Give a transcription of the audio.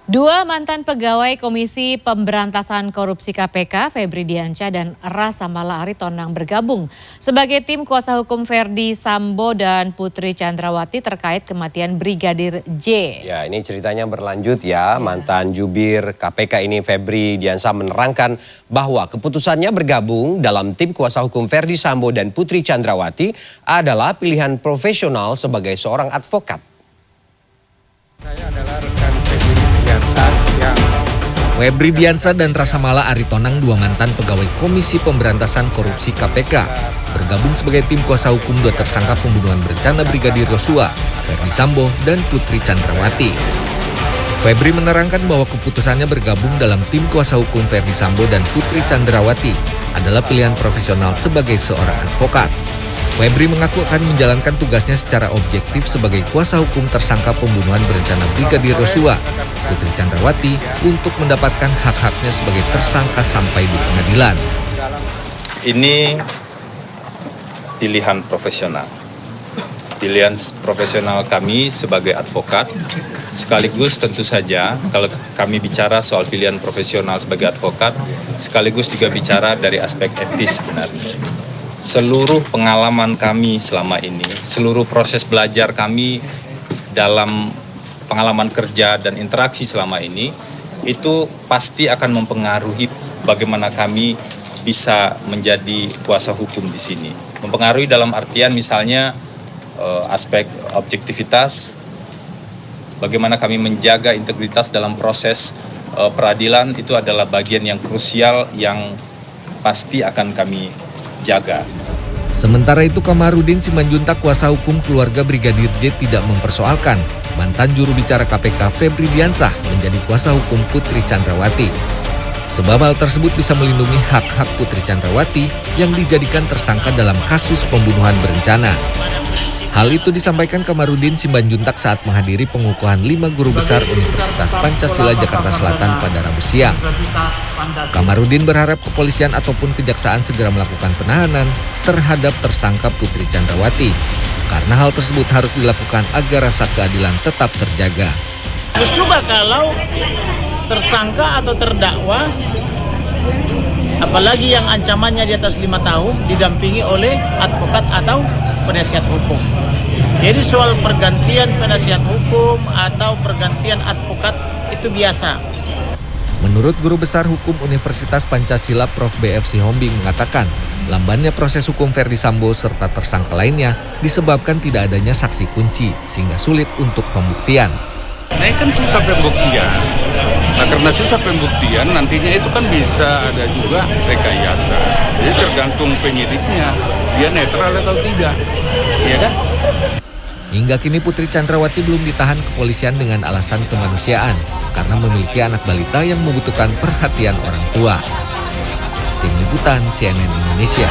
Dua mantan pegawai Komisi Pemberantasan Korupsi KPK, Febri Diansyah dan Rasa Mala Aritonang bergabung sebagai tim kuasa hukum Verdi Sambo dan Putri Chandrawati terkait kematian Brigadir J. Ya, ini ceritanya berlanjut ya. Mantan jubir KPK ini Febri Diansyah menerangkan bahwa keputusannya bergabung dalam tim kuasa hukum Verdi Sambo dan Putri Chandrawati adalah pilihan profesional sebagai seorang advokat. Saya adalah rekan Febri Diansyah dan Rasa Mala Aritonang, dua mantan pegawai Komisi Pemberantasan Korupsi KPK, bergabung sebagai tim kuasa hukum dua tersangka pembunuhan berencana Brigadir Yosua, Verdi Sambo dan Putri Chandrawati. Febri menerangkan bahwa keputusannya bergabung dalam tim kuasa hukum Verdi Sambo dan Putri Chandrawati adalah pilihan profesional sebagai seorang advokat. Febri mengaku akan menjalankan tugasnya secara objektif sebagai kuasa hukum tersangka pembunuhan berencana Brigadir Yosua, Putri Chandrawati, untuk mendapatkan hak-haknya sebagai tersangka sampai di pengadilan. Ini pilihan profesional. Pilihan profesional kami sebagai advokat, sekaligus tentu saja kalau kami bicara soal pilihan profesional sebagai advokat, sekaligus juga bicara dari aspek etis sebenarnya. Seluruh pengalaman kami selama ini, seluruh proses belajar kami dalam pengalaman kerja dan interaksi selama ini, itu pasti akan mempengaruhi bagaimana kami bisa menjadi kuasa hukum di sini. Mempengaruhi dalam artian misalnya aspek objektivitas, bagaimana kami menjaga integritas dalam proses peradilan, itu adalah bagian yang krusial yang pasti akan kami jaga. Sementara itu, Kamarudin Simanjuntak, kuasa hukum keluarga Brigadir J, tidak mempersoalkan mantan juru bicara KPK Febri Diansyah menjadi kuasa hukum Putri Chandrawati. Sebab hal tersebut bisa melindungi hak-hak Putri Chandrawati yang dijadikan tersangka dalam kasus pembunuhan berencana. Hal itu disampaikan Kamarudin Simanjuntak saat menghadiri pengukuhan 5 guru besar Universitas Pancasila Jakarta Selatan pada Rabu siang. Kamarudin berharap kepolisian ataupun kejaksaan segera melakukan penahanan terhadap tersangka Putri Chandrawati, karena hal tersebut harus dilakukan agar rasa keadilan tetap terjaga. Terus juga kalau tersangka atau terdakwa, apalagi yang ancamannya di atas 5 tahun, didampingi oleh advokat atau penasihat hukum. Jadi soal pergantian penasihat hukum atau pergantian advokat itu biasa. Menurut Guru Besar Hukum Universitas Pancasila Prof. B.F. Sihombing mengatakan, lambannya proses hukum Verdi Sambo serta tersangka lainnya disebabkan tidak adanya saksi kunci sehingga sulit untuk pembuktian. Nah, kan susah pembuktian. Nah, karena susah pembuktian, nantinya itu kan bisa ada juga rekayasa. Jadi tergantung penyidiknya, dia netral atau tidak, iya kan? Hingga kini Putri Chandrawati belum ditahan kepolisian dengan alasan kemanusiaan karena memiliki anak balita yang membutuhkan perhatian orang tua. Tim Liputan CNN Indonesia.